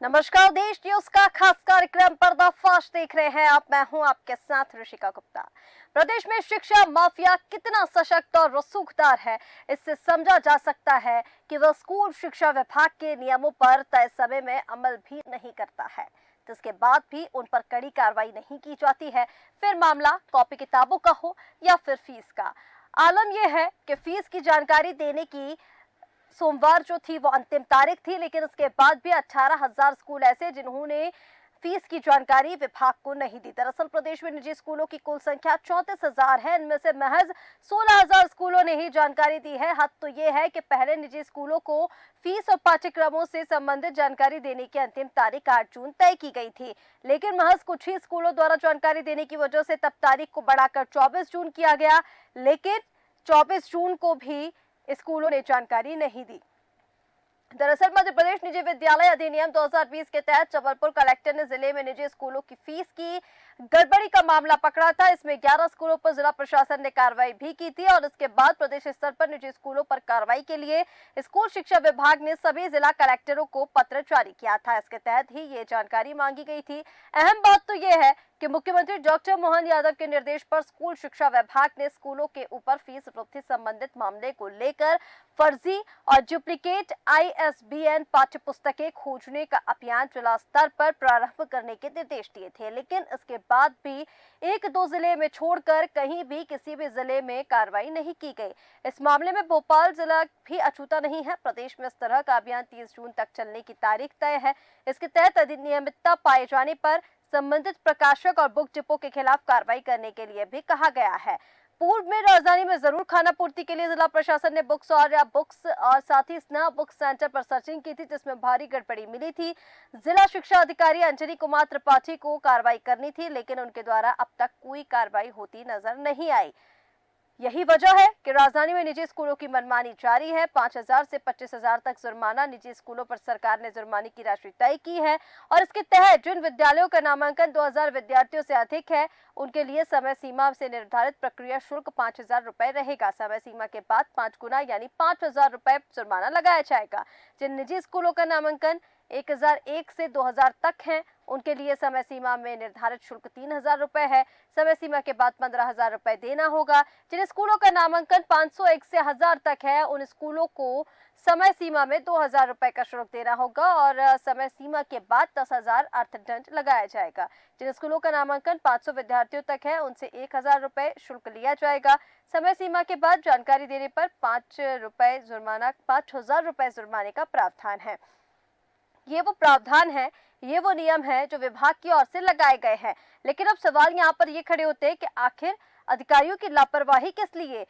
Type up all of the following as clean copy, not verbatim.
नमस्कार, देश न्यूज का खास कार्यक्रम पर्दाफाश देख रहे हैं आप। मैं हूं आपके साथ ऋषिका गुप्ता। प्रदेश में शिक्षा माफिया कितना सशक्त और रसूखदार है, इससे समझा जा सकता है कि वह स्कूल शिक्षा विभाग के नियमों पर तय समय में अमल भी नहीं करता है, जिसके बाद भी उन पर कड़ी कार्रवाई नहीं की जाती है। फिर मामला कॉपी किताबों का हो या फिर फीस का। आलम यह है कि फीस की जानकारी देने की सोमवार जो थी वो अंतिम तारीख थी, लेकिन उसके बाद भी 18,000 स्कूल ऐसे जिन्होंने फीस की जानकारी विभाग को नहीं दी। दरअसल प्रदेश में निजी स्कूलों की कुल संख्या 34,000 है। इनमें से महज 16,000 स्कूलों ने ही जानकारी दी है। हद तो ये है कि पहले निजी स्कूलों को फीस और पाठ्यक्रमों से संबंधित जानकारी देने की अंतिम तारीख 8 जून तय की गई थी, लेकिन महज कुछ ही स्कूलों द्वारा जानकारी देने की वजह से तब तारीख को बढ़ाकर 24 जून किया गया, लेकिन 24 जून को भी स्कूलों ने जानकारी नहीं दी। दरअसल मध्य प्रदेश निजी विद्यालय अधिनियम 2020 के तहत जबलपुर कलेक्टर ने जिले में निजी स्कूलों की फीस की गड़बड़ी का मामला पकड़ा था। इसमें 11 स्कूलों पर जिला प्रशासन ने कार्रवाई भी की थी और इसके बाद प्रदेश स्तर पर निजी स्कूलों पर कार्रवाई के लिए स्कूल शिक्षा विभाग ने सभी जिला कलेक्टरों को पत्र जारी किया था। इसके तहत ही ये जानकारी मांगी गई थी। अहम बात तो ये है कि मुख्यमंत्री डॉक्टर मोहन यादव के निर्देश पर स्कूल शिक्षा विभाग ने स्कूलों के ऊपर फीस वृद्धि संबंधित मामले को लेकर फर्जी और डुप्लीकेट ISBN पाठ्य पुस्तकें खोजने का अभियान जिला स्तर पर प्रारंभ करने के निर्देश दिए थे, लेकिन इसके बाद भी एक दो जिले में छोड़कर कहीं भी किसी भी जिले में कार्रवाई नहीं की गई। इस मामले में भोपाल जिला भी अछूता नहीं है। प्रदेश में इस तरह का अभियान 30 जून तक चलने की तारीख तय है। इसके तहत अनियमितता पाए जाने पर संबंधित प्रकाशक और बुक डिपो के खिलाफ कार्रवाई करने के लिए भी कहा गया है। पूर्व में राजधानी में जरूर खाना पूर्ति के लिए जिला प्रशासन ने बुक्स और साथ ही स्नेहा बुक सेंटर पर सर्चिंग की थी, जिसमें भारी गड़बड़ी मिली थी। जिला शिक्षा अधिकारी अंजनी कुमार त्रिपाठी को कार्रवाई करनी थी, लेकिन उनके द्वारा अब तक कोई कार्रवाई होती नजर नहीं आई। यही वजह है कि राजधानी में निजी स्कूलों की मनमानी जारी है। 5,000 से 25,000 तक जुर्माना निजी स्कूलों पर सरकार ने जुर्माने की राशि तय की है और इसके तहत जिन विद्यालयों का नामांकन 2,000 विद्यार्थियों से अधिक है, उनके लिए समय सीमा से निर्धारित प्रक्रिया शुल्क 5,000 रुपए रहेगा। समय सीमा के बाद 5 गुना यानी 5,000 रुपए जुर्माना लगाया जाएगा। जिन निजी स्कूलों का नामांकन 1,001 से 2,000 तक है, उनके लिए समय सीमा में निर्धारित शुल्क 3,000 रुपए है। समय सीमा के बाद 15,000 रुपए देना होगा। जिन स्कूलों का नामांकन 501 से 1,000 तक है, उन स्कूलों को समय सीमा में 2,000 रुपए का शुल्क देना होगा और समय सीमा के बाद 10,000 अर्थदंड लगाया जाएगा। जिन स्कूलों का नामांकन 500 विद्यार्थियों तक है, उनसे 1,000 रुपए शुल्क लिया जाएगा। समय सीमा के बाद जानकारी देने पर 5,000 रुपए जुर्माने का प्रावधान है। ये वो प्रावधान है, ये वो नियम है जो विभाग की ओर से लगाए गए हैं। लेकिन अब सवाल यहाँ पर ये खड़े होते हैं कि आखिर अधिकारियों की लापरवाही किस लिए?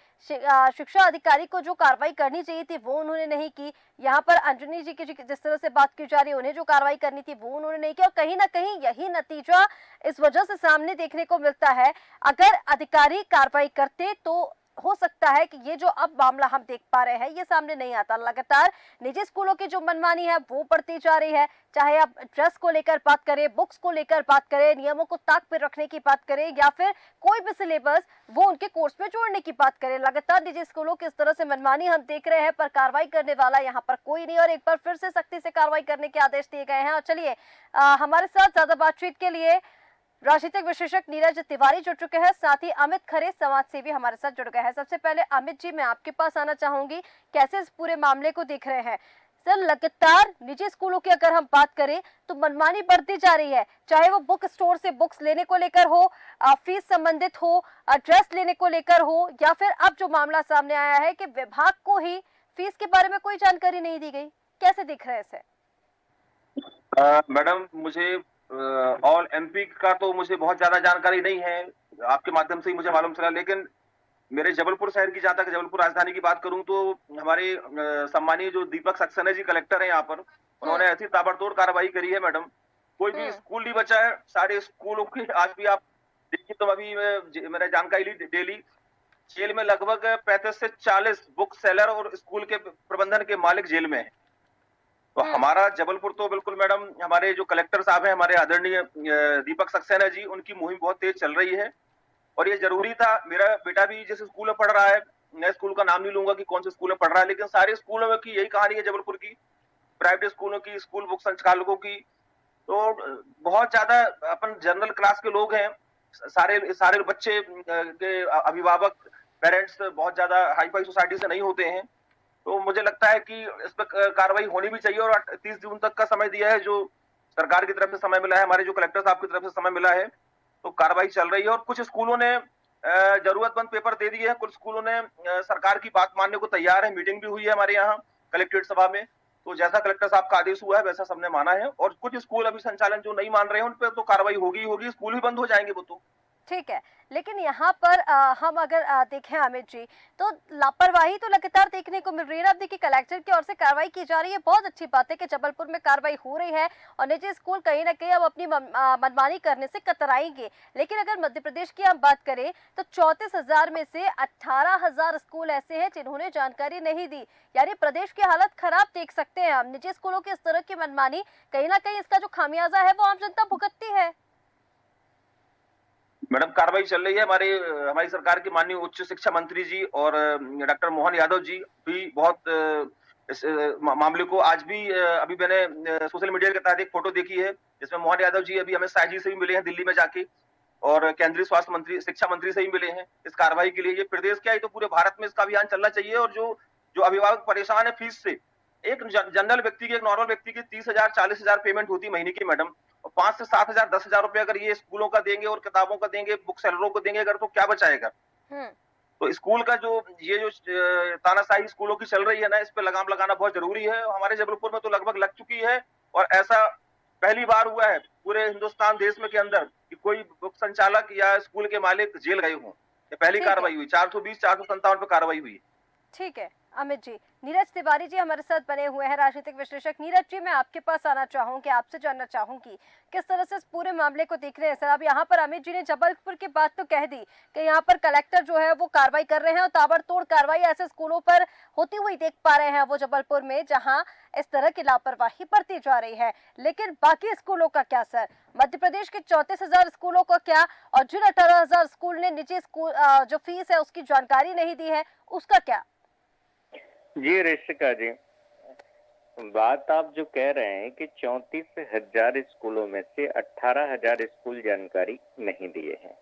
शिक्षा अधिकारी को जो कार्रवाई करनी चाहिए थी वो उन्होंने नहीं की। यहाँ पर अंजनी जी की जिस तरह से बात की जा रही है, उन्हें जो कार्रवाई करनी थी वो उन्होंने नहीं की और कहीं ना कहीं यही नतीजा इस वजह से सामने देखने को मिलता है। अगर अधिकारी कार्रवाई करते तो हो सकता है कि ये जो अब मामला हम देख पा रहे हैं ये सामने नहीं आता। लगातार निजी स्कूलों की जो मनमानी है वो बढ़ती जा रही है, चाहे आप ड्रेस को लेकर बात करें, बुक्स को लेकर बात करें, नियमों को ताक पर रखने की बात करें या फिर कोई भी सिलेबस वो उनके कोर्स में जोड़ने की बात करें। लगातार निजी स्कूलों की इस तरह से मनमानी हम देख रहे हैं, पर कार्रवाई करने वाला यहाँ पर कोई नहीं और एक बार फिर से सख्ती से कार्रवाई करने के आदेश दिए गए हैं। और चलिए हमारे साथ ज्यादा बातचीत के लिए राजनीतिक विशेषज्ञ नीरज तिवारी जुड़ चुके हैं, साथ ही अमित खरे समाज सेवी हमारे साथ जुड़ गए हैं। सबसे पहले अमित जी, मैं आपके पास आना चाहूंगी, कैसे इस पूरे मामले को देख रहे हैं? सर, लगातार निजी स्कूलों की अगर हम बात करें तो मनमानी बढ़ती जा रही है, चाहे वो बुक स्टोर से बुक्स लेने को लेकर हो, फीस संबंधित हो, ड्रेस लेने को लेकर हो, या फिर अब जो मामला सामने आया है कि विभाग को ही फीस के बारे में कोई जानकारी नहीं दी गई। कैसे दिख रहा है इसे? मैडम, मुझे ऑल MP का तो मुझे बहुत ज्यादा जानकारी नहीं है, आपके माध्यम से ही मुझे मालूम चला। लेकिन मेरे जबलपुर शहर की, जहां तक जबलपुर राजधानी की बात करूं तो हमारे सम्मानीय जो दीपक सक्सेना जी कलेक्टर हैं यहाँ पर, उन्होंने ऐसी ताबड़तोड़ कार्रवाई करी है मैडम। कोई भी स्कूल नहीं बचा है, सारे स्कूलों की आज भी आप देखिए तो अभी मैंने जानकारी ली डेली, जेल में लगभग 35 से 40 बुक सेलर और स्कूल के प्रबंधन के मालिक जेल में है। तो हमारा जबलपुर तो बिल्कुल मैडम, हमारे जो कलेक्टर साहब हैं, हमारे आदरणीय दीपक सक्सेना जी, उनकी मुहिम बहुत तेज चल रही है और ये जरूरी था। मेरा बेटा भी जिस स्कूल में पढ़ रहा है, मैं स्कूल का नाम नहीं लूंगा कि कौन से स्कूल में पढ़ रहा है, लेकिन सारे स्कूलों में की यही कहानी है जबलपुर की, प्राइवेट स्कूलों की, स्कूल बुक संचालकों की, तो बहुत ज़्यादा अपन जनरल क्लास के लोग हैं, सारे सारे बच्चे के अभिभावक, पेरेंट्स बहुत ज़्यादा हाई-फाई सोसाइटी से नहीं होते हैं। तो मुझे लगता है कि इस पे कार्रवाई होनी भी चाहिए और 30 जून तक का समय दिया है, जो सरकार की तरफ से समय मिला है, हमारे जो कलेक्टर साहब की तरफ से समय मिला है, तो कार्रवाई चल रही है और कुछ स्कूलों ने ज़रूरतमंद पेपर दे दिए हैं, कुछ स्कूलों ने सरकार की बात मानने को तैयार है, मीटिंग भी हुई है हमारे यहाँ कलेक्ट्रेट सभा में, तो जैसा कलेक्टर साहब का आदेश हुआ है, वैसा सबने माना है और कुछ स्कूल अभी संचालन जो नहीं मान रहे हैं, उन पे तो कार्रवाई होगी ही होगी, स्कूल भी बंद हो जाएँगे वो तो। ठीक है, लेकिन यहाँ पर हम अगर देखें अमित जी, तो लापरवाही तो लगातार देखने को मिल रही है ना। अब देखिए कलेक्टर की ओर से कार्रवाई की जा रही है, बहुत अच्छी बात है कि जबलपुर में कार्रवाई हो रही है और निजी स्कूल कहीं ना कहीं अब अपनी मनमानी करने से कतराएंगे। लेकिन अगर मध्य प्रदेश की हम बात करें तो 34,000 में से 18,000 स्कूल ऐसे हैं जिन्होंने जानकारी नहीं दी। यानी प्रदेश की हालत खराब देख सकते हैं हम। निजी स्कूलों की इस तरह की मनमानी, कहीं ना कहीं इसका जो खामियाजा है वो आम जनता भुगतती है। मैडम, कार्रवाई चल रही है। हमारी सरकार के माननीय उच्च शिक्षा मंत्री जी और डॉक्टर मोहन यादव जी भी बहुत इस मामले को आज भी अभी मैंने सोशल मीडिया के तहत एक फोटो देखी है, जिसमें मोहन यादव जी अभी हमें शाह जी से भी मिले हैं दिल्ली में जाके और केंद्रीय स्वास्थ्य मंत्री, शिक्षा मंत्री से भी मिले हैं इस कार्रवाई के लिए। ये प्रदेश क्या है, तो पूरे भारत में इसका अभियान चलना चाहिए और जो जो अभिभावक परेशान है फीस से, एक जनरल व्यक्ति की, एक नॉर्मल व्यक्ति की 30,000 40,000 पेमेंट होती है महीने की मैडम, और 5 से 7,000 10,000 रुपए अगर ये स्कूलों का देंगे और किताबों का देंगे, बुक सेलरों को देंगे अगर, तो क्या बचाएगा? हम्म। तो स्कूल का जो ये जो तानाशाही स्कूलों की चल रही है ना, इस पे लगाम लगाना बहुत जरूरी है। हमारे जबलपुर में तो लगभग लग चुकी है और ऐसा पहली बार हुआ है पूरे हिंदुस्तान देश में के अंदर कि कोई बुक संचालक या स्कूल के मालिक जेल गए हों। ये पहली ठीक है। कार्रवाई हुई, 420 457 पे कार्रवाई हुई। ठीक है अमित जी। नीरज तिवारी जी हमारे साथ बने हुए हैं, राजनीतिक विश्लेषक। नीरज जी, मैं आपके पास आना चाहूंगी, आपसे जानना चाहूंगी किस तरह से इस पूरे मामले को देख रहे हैं सर। अब यहाँ पर अमित जी ने जबलपुर की बात तो कह दी कि यहाँ पर कलेक्टर जो है वो कार्रवाई कर रहे हैं और ताबड़तोड़ कार्रवाई ऐसे स्कूलों पर होती हुई देख पा रहे हैं वो जबलपुर में, जहाँ इस तरह की लापरवाही बरती जा रही है। लेकिन बाकी स्कूलों का क्या सर? मध्य प्रदेश के 34,000 स्कूलों का क्या, और जिन 18,000 स्कूल ने निजी स्कूल जो फीस है उसकी जानकारी नहीं दी है, उसका क्या? जी ऋषिका जी, बात आप जो कह रहे हैं कि 34,000 स्कूलों में से 18,000 स्कूल जानकारी नहीं दिए हैं।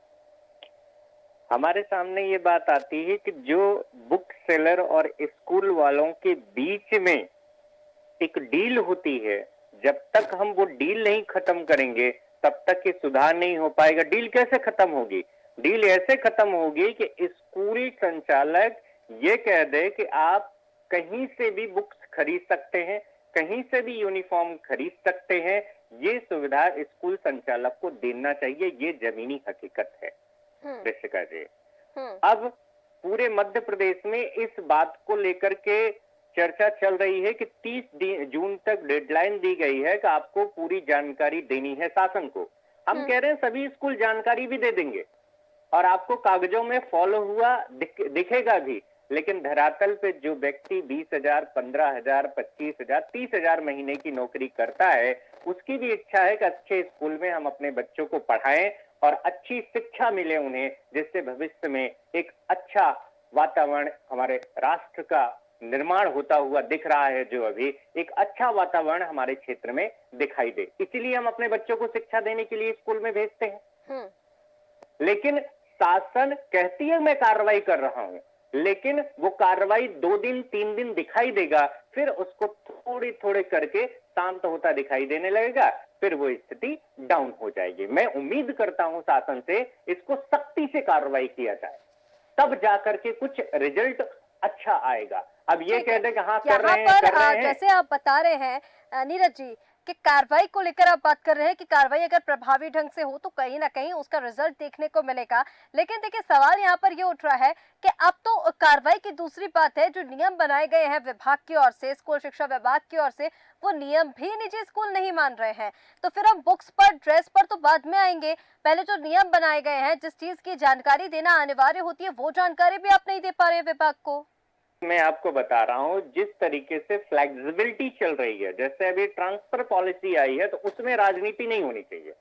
हमारे सामने ये बात आती है कि जो बुक सेलर और स्कूल वालों के बीच में एक डील होती है, जब तक हम वो डील नहीं खत्म करेंगे तब तक ये सुधार नहीं हो पाएगा। डील कैसे खत्म होगी? डील ऐसे खत्म होगी कि स्कूल संचालक ये कह दे कि आप कहीं से भी बुक्स खरीद सकते हैं, कहीं से भी यूनिफॉर्म खरीद सकते हैं। ये सुविधा स्कूल संचालक को देना चाहिए, ये जमीनी हकीकत है ऋषिका जी। अब पूरे मध्य प्रदेश में इस बात को लेकर के चर्चा चल रही है कि 30 जून तक डेडलाइन दी गई है कि आपको पूरी जानकारी देनी है शासन को। हम कह रहे हैं सभी स्कूल जानकारी भी दे देंगे और आपको कागजों में फॉलो हुआ दिखेगा भी, लेकिन धरातल पे जो व्यक्ति 20,000, 15,000, 25,000, 30,000 महीने की नौकरी करता है, उसकी भी इच्छा है कि अच्छे स्कूल में हम अपने बच्चों को पढ़ाएं और अच्छी शिक्षा मिले उन्हें, जिससे भविष्य में एक अच्छा वातावरण हमारे राष्ट्र का निर्माण होता हुआ दिख रहा है। जो अभी एक अच्छा वातावरण हमारे क्षेत्र में दिखाई दे, इसीलिए हम अपने बच्चों को शिक्षा देने के लिए स्कूल में भेजते हैं। लेकिन शासन कहती है मैं कार्रवाई कर रहा हूं, लेकिन वो कार्रवाई 2 दिन 3 दिन दिखाई देगा, फिर उसको थोड़ी थोड़ी करके शांत होता दिखाई देने लगेगा, फिर वो स्थिति डाउन हो जाएगी। मैं उम्मीद करता हूं शासन से इसको सख्ती से कार्रवाई किया जाए, तब जाकर के कुछ रिजल्ट अच्छा आएगा। अब ये कह दे कि हाँ कर रहे हैं। जैसे आप बता रहे हैं नीरज जी कि कार्रवाई को लेकर आप बात कर रहे हैं कि कार्रवाई अगर प्रभावी ढंग से हो तो कहीं ना कहीं उसका रिजल्ट देखने को मिलेगा। लेकिन देखिए सवाल यहाँ पर ये उठ रहा है कि अब तो कार्रवाई की दूसरी बात है, जो नियम बनाए गए हैं विभाग की ओर से, स्कूल शिक्षा विभाग की ओर से, वो नियम भी निजी स्कूल नहीं मान रहे हैं। तो फिर हम बुक्स पर, ड्रेस पर तो बाद में आएंगे, पहले जो नियम बनाए गए हैं, जिस चीज की जानकारी देना अनिवार्य होती है, वो जानकारी भी आप नहीं दे पा रहे हैं विभाग को। मैं आपको बता रहा हूं जिस तरीके से फ्लेक्सिबिलिटी चल रही है, जैसे अभी ट्रांसफर पॉलिसी आई है, तो उसमें राजनीति नहीं होनी चाहिए।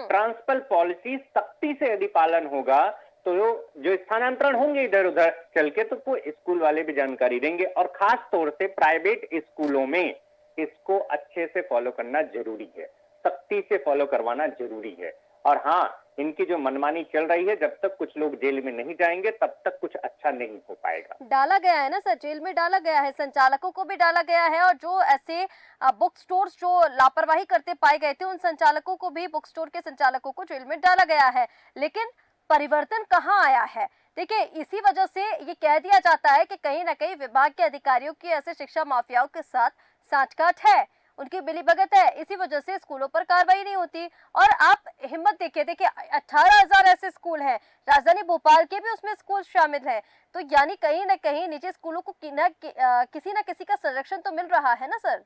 ट्रांसफर पॉलिसी सख्ती से यदि पालन होगा तो जो स्थानांतरण होंगे इधर उधर चल के, तो वो स्कूल वाले भी जानकारी देंगे। और खास तौर से प्राइवेट स्कूलों में इसको अच्छे से फॉलो करना जरूरी है। सख्ती से फॉलो करवाना जरूरी है। और हाँ, इनकी जो मनमानी चल रही है, जब तक कुछ लोग जेल में नहीं जाएंगे तब तक कुछ अच्छा नहीं हो पाएगा। डाला गया है ना सर, जेल में डाला गया है, संचालकों को भी डाला गया है, और जो ऐसे बुक स्टोर्स जो लापरवाही करते पाए गए थे उन संचालकों को भी, बुक स्टोर के संचालकों को जेल में डाला गया है। लेकिन परिवर्तन कहाँ आया है? देखिए, इसी वजह से ये कह दिया जाता है कि कहीं ना कहीं विभाग के अधिकारियों की ऐसे शिक्षा माफियाओं के साथ साठगांठ है, उनकी मिलीभगत है, इसी वजह से स्कूलों पर कार्रवाई नहीं होती। और आप हिम्मत देखिए 18,000 ऐसे स्कूल हैं, राजधानी भोपाल के भी उसमें स्कूल शामिल हैं, तो यानी कहीं ना कहीं निजी स्कूलों को किसी न किसी का संरक्षण तो मिल रहा है ना सर?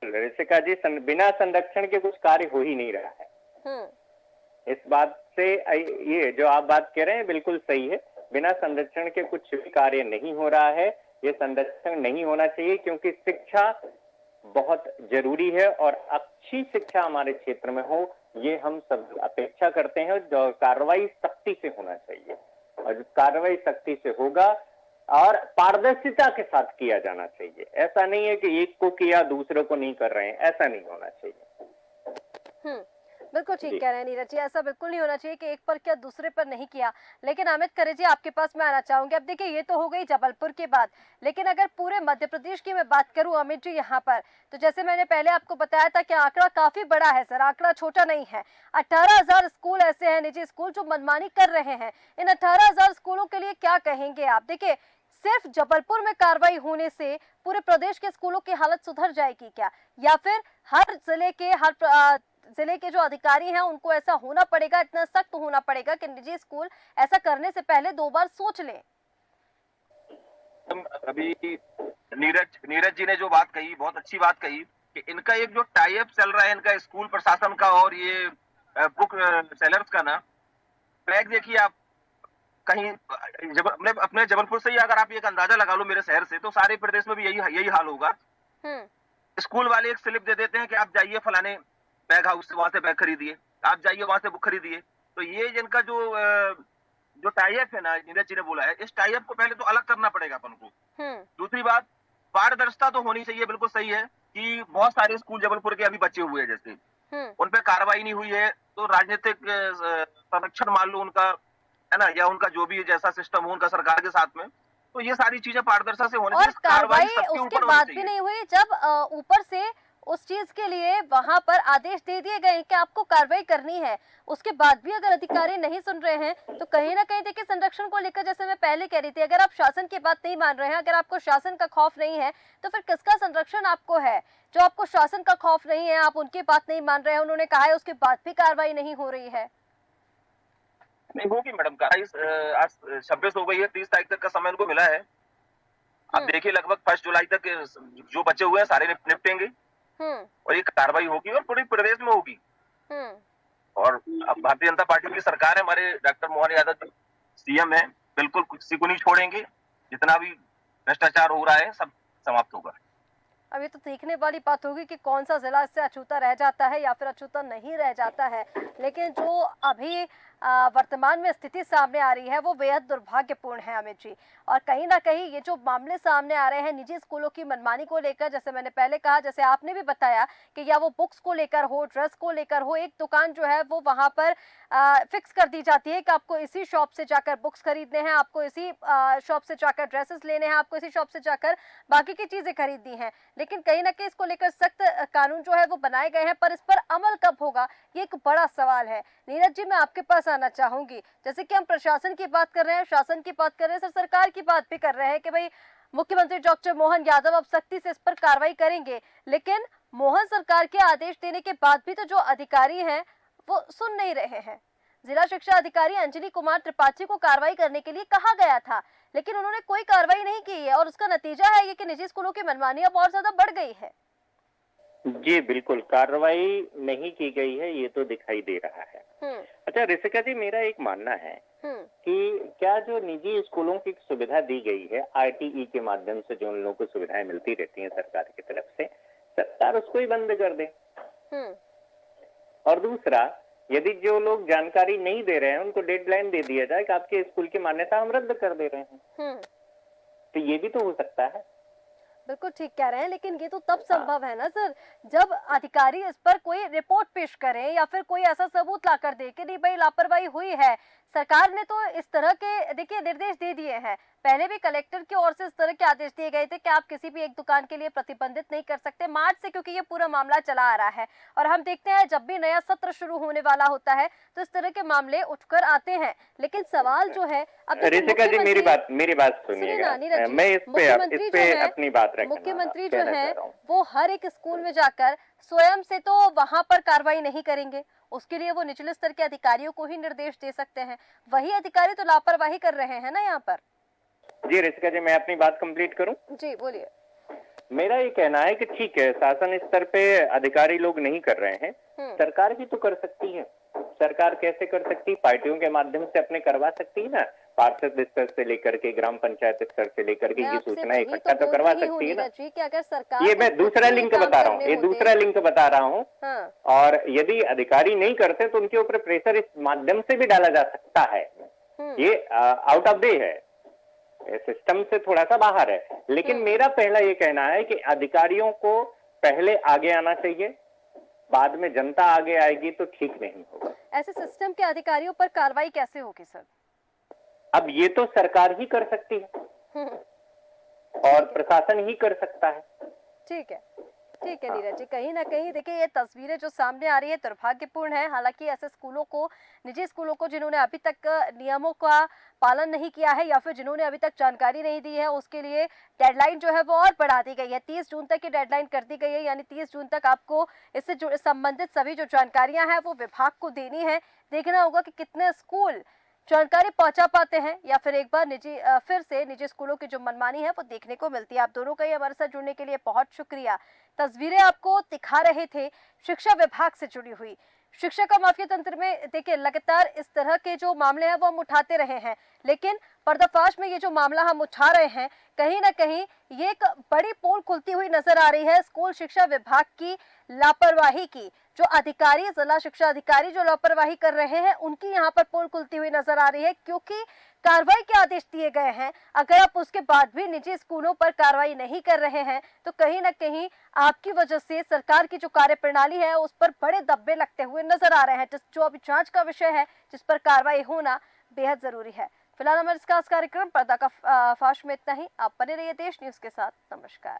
ऋषिका जी, बिना संरक्षण के कुछ कार्य हो ही नहीं रहा है। इस बात से ये जो आप बात कह रहे हैं बिल्कुल सही है। बिना संरक्षण के कुछ भी कार्य नहीं हो रहा है। ये संरक्षण नहीं होना चाहिए, क्योंकि शिक्षा बहुत जरूरी है और अच्छी शिक्षा हमारे क्षेत्र में हो, ये हम सब अपेक्षा करते हैं। जो कार्रवाई सख्ती से होना चाहिए, और कार्रवाई सख्ती से होगा और पारदर्शिता के साथ किया जाना चाहिए। ऐसा नहीं है कि एक को किया दूसरों को नहीं कर रहे हैं, ऐसा नहीं होना चाहिए। बिल्कुल ठीक कह रहे हैं नीरज जी, ऐसा बिल्कुल नहीं होना चाहिए कि एक पर किया दूसरे पर नहीं किया। लेकिन अमित खरे जी, आपके पास मैं आना चाहूंगी। अब देखिए, ये तो हो गई जबलपुर की बात, लेकिन अगर पूरे मध्य प्रदेश की मैं बात करूं अमित जी यहाँ पर, तो जैसे मैंने पहले आपको बताया था कि आंकड़ा काफी बड़ा है सर, आंकड़ा छोटा नहीं है। 18,000 स्कूल ऐसे हैं, निजी स्कूल, जो मनमानी कर रहे हैं। इन 18,000 स्कूलों के लिए क्या कहेंगे आप? देखिए, सिर्फ जबलपुर में कार्रवाई होने से पूरे प्रदेश के स्कूलों की हालत सुधर जाएगी क्या, या फिर हर जिले के जो अधिकारी हैं उनको ऐसा होना पड़ेगा, इतना सख्त होना पड़ेगा कि निजी स्कूल ऐसा करने से पहले 2 बार सोच लें? अभी नीरज जी ने जो बात कही, बहुत अच्छी बात कही कि इनका एक जो टाई अप चल रहा है इनका स्कूल प्रशासन का और ये बुक सेलर्स का ना, फ्लैग देखिए आप। कहीं अपने जबलपुर से ही अगर आप एक अंदाजा लगा लो मेरे शहर से, तो सारे प्रदेश में भी यही हाल होगा। स्कूल वाले एक स्लिप दे देते हैं कि आप जाइए फलाने बैग हाउस से, वहां से बैग खरीदिए, आप जाइए वहां से बुक खरीदिए। तो ये जिनका जो टाई अप है ना, नीरज जी ने बोला है, इस टाई अप को पहले तो अलग करना पड़ेगा अपन को। दूसरी बात, पारदर्शिता तो होनी चाहिए। बिल्कुल सही है कि बहुत सारे स्कूल जबलपुर के अभी बचे हुए हैं, जैसे उन पे कार्रवाई नहीं हुई है, तो राजनीतिक संरक्षण मान लो उनका, है ना, या उनका जो भी जैसा सिस्टम हो उनका सरकार के साथ में, तो ये सारी चीजें पारदर्शिता से होनी चाहिए। और कार्रवाई उसके बाद भी नहीं हुई, जब ऊपर से उस चीज के लिए वहां पर आदेश दे दिए गए कि आपको कार्रवाई करनी है, उसके बाद भी अगर अधिकारी नहीं सुन रहे हैं, तो कहीं ना कहीं देखिए संरक्षण को लेकर, जैसे मैं पहले कह रही थी, अगर आप शासन की बात नहीं मान रहे हैं, अगर आपको शासन का खौफ नहीं है, तो फिर किसका संरक्षण आपको है? जो आपको शासन का खौफ नहीं है, आप उनकी बात नहीं मान रहे हैं, उन्होंने कहा है, उसके बाद भी कार्रवाई नहीं हो रही है। नहीं होगी मैडम, आज 26 हो गई है, 30 तारीख तक का समय उनको मिला है। अब देखिए, लगभग 1 जुलाई तक जो बचे हुए हैं सारे निपटेंगे और ये कार्रवाई होगी और पूरे प्रदेश में होगी। और अब भारतीय जनता पार्टी की सरकार है, हमारे डॉक्टर मोहन यादव सीएम है, बिल्कुल किसी को नहीं छोड़ेंगे। जितना भी भ्रष्टाचार हो रहा है सब समाप्त होगा। अब ये तो देखने वाली बात होगी कि कौन सा जिला इससे अछूता रह जाता है या फिर अछूता नहीं रह जाता है। लेकिन जो अभी वर्तमान में स्थिति सामने आ रही है वो बेहद दुर्भाग्यपूर्ण है अमित जी। और कहीं ना कहीं ये जो मामले सामने आ रहे हैं निजी स्कूलों की मनमानी को लेकर, जैसे मैंने पहले कहा, जैसे आपने भी बताया कि या वो बुक्स को लेकर हो, ड्रेस को लेकर हो, एक दुकान जो है वो वहां पर फिक्स कर दी जाती है कि आपको इसी शॉप से जाकर बुक्स खरीदने हैं, आपको इसी शॉप से जाकर ड्रेसेस लेने हैं, आपको इसी शॉप से जाकर बाकी की चीजें खरीदनी है। लेकिन कहीं ना कहीं इसको लेकर सख्त कानून जो है वो बनाए गए हैं, पर इस पर अमल कब होगा ये एक बड़ा सवाल है। नीरज जी, मैं आपके पास आना चाहूंगी। जैसे कि हम प्रशासन की बात कर रहे हैं, शासन की बात कर रहे हैं, सर सरकार की बात भी कर रहे हैं कि भाई मुख्यमंत्री डॉक्टर मोहन यादव अब सख्ती से इस पर कार्रवाई करेंगे, लेकिन मोहन सरकार के आदेश देने के बाद भी तो जो अधिकारी हैं वो सुन नहीं रहे हैं। जिला शिक्षा अधिकारी अंजलि कुमार त्रिपाठी को कार्रवाई करने के लिए कहा गया था, लेकिन उन्होंने कोई कार्रवाई नहीं की है और उसका नतीजा है ये कि निजी स्कूलों की मनमानी अब और ज्यादा बढ़ गई है। जी बिल्कुल, कार्रवाई नहीं की गई है, ये तो दिखाई दे रहा है। अच्छा ऋषिका जी, मेरा एक मानना है कि क्या जो निजी स्कूलों की सुविधा दी गई है आरटीई के माध्यम से, जो उन लोगों को सुविधाएं मिलती रहती हैं सरकार की तरफ से, सरकार उसको ही बंद कर दे। और दूसरा, यदि जो लोग जानकारी नहीं दे रहे हैं उनको डेडलाइन दे दिया जाए कि आपके स्कूल की मान्यता हम रद्द कर दे रहे हैं, तो ये भी तो हो सकता है। बिल्कुल ठीक कह रहे हैं, लेकिन ये तो तब संभव है ना सर, जब अधिकारी इस पर कोई रिपोर्ट पेश करें या फिर कोई ऐसा सबूत लाकर दे कि नहीं भाई लापरवाही हुई है। सरकार ने तो इस तरह के देखिए निर्देश दे दिए हैं, पहले भी कलेक्टर की ओर से इस तरह के आदेश दिए गए थे कि आप किसी भी एक दुकान के लिए प्रतिबंधित नहीं कर सकते मार्च से, क्योंकि ये पूरा मामला चला आ रहा है। और हम देखते हैं जब भी नया सत्र शुरू होने वाला होता है तो इस तरह के मामले उठकर आते हैं। लेकिन सवाल जो है, अब देखिए ऋषिका जी मेरी बात सुनिए सुनिएगा। ना, नीरज जी, मैं इस मुख्यमंत्री पे जो है, अपनी बात रखना मुख्यमंत्री जो कहना है चाह रहा हूँ। वो हर एक स्कूल में जाकर स्वयं से तो वहां पर कार्रवाई नहीं करेंगे, उसके लिए वो निचले स्तर के अधिकारियों को ही निर्देश दे सकते हैं। वही अधिकारी तो लापरवाही कर रहे हैं ना यहाँ पर। जी ऋषिका जी, मैं अपनी बात कंप्लीट करूं। जी बोलिए। मेरा ये कहना है कि ठीक है, शासन स्तर पे अधिकारी लोग नहीं कर रहे हैं, सरकार भी तो कर सकती है। सरकार कैसे कर सकती? पार्टियों के माध्यम से अपने करवा सकती है ना, पार्षद स्तर से लेकर के ग्राम पंचायत स्तर से लेकर के ये सूचना इकट्ठा तो करवा सकती है ना। कि अगर सरकार ये मैं दूसरा लिंक बता रहा हूँ, ये दूसरा लिंक बता रहा हूँ। और यदि अधिकारी नहीं करते तो उनके ऊपर प्रेशर इस माध्यम से भी डाला जा सकता है। ये आउट ऑफ वे है, सिस्टम से थोड़ा सा बाहर है। लेकिन मेरा पहला ये कहना है कि अधिकारियों को पहले आगे आना चाहिए, बाद में जनता आगे आएगी तो ठीक नहीं होगा। ऐसे सिस्टम के अधिकारियों पर कार्रवाई कैसे होगी सर? अब ये तो सरकार ही कर सकती है और प्रशासन ही कर सकता है। ठीक है नीरज जी, कहीं ना कहीं देखिए ये तस्वीरें जो सामने आ रही है दुर्भाग्यपूर्ण है। हालांकि ऐसे स्कूलों को, निजी स्कूलों को जिन्होंने अभी तक नियमों का पालन नहीं किया है या फिर जिन्होंने अभी तक जानकारी नहीं दी है, उसके लिए डेडलाइन जो है वो और बढ़ा दी गई है। 30 जून तक की डेडलाइन कर दी गई है, यानी 30 जून तक आपको इससे संबंधित सभी जो जानकारियां हैं वो विभाग को देनी है। देखना होगा कि कितने स्कूल जानकारी पहुंचा पाते हैं या फिर एक बार फिर से निजी स्कूलों की जो मनमानी है वो देखने को मिलती है। आप दोनों का ही हमारे साथ जुड़ने के लिए बहुत शुक्रिया। तस्वीरें आपको दिखा रहे थे शिक्षा विभाग से जुड़ी हुई। शिक्षा का माफिया तंत्र में देखिए लगातार इस तरह के जो मामले हैं वो हम उठाते रहे हैं, लेकिन पर्दाफाश में ये जो मामला हम उठा रहे हैं, कहीं ना कहीं ये एक बड़ी पोल खुलती हुई नजर आ रही है स्कूल शिक्षा विभाग की लापरवाही की। जो अधिकारी, जिला शिक्षा अधिकारी जो लापरवाही कर रहे हैं, उनकी यहाँ पर पोल खुलती हुई नजर आ रही है, क्योंकि कार्रवाई के आदेश दिए गए हैं। अगर आप उसके बाद भी निजी स्कूलों पर कार्रवाई नहीं कर रहे हैं तो कहीं ना कहीं आपकी वजह से सरकार की जो कार्यप्रणाली है उस पर बड़े दब्बे लगते हुए नजर आ रहे हैं, जो अभी जांच का विषय है, जिस पर कार्रवाई होना बेहद जरूरी है। फिलहाल हमारे इस खास कार्यक्रम पर्दा का फाश में इतना ही। आप बने रहिए देश न्यूज के साथ। नमस्कार।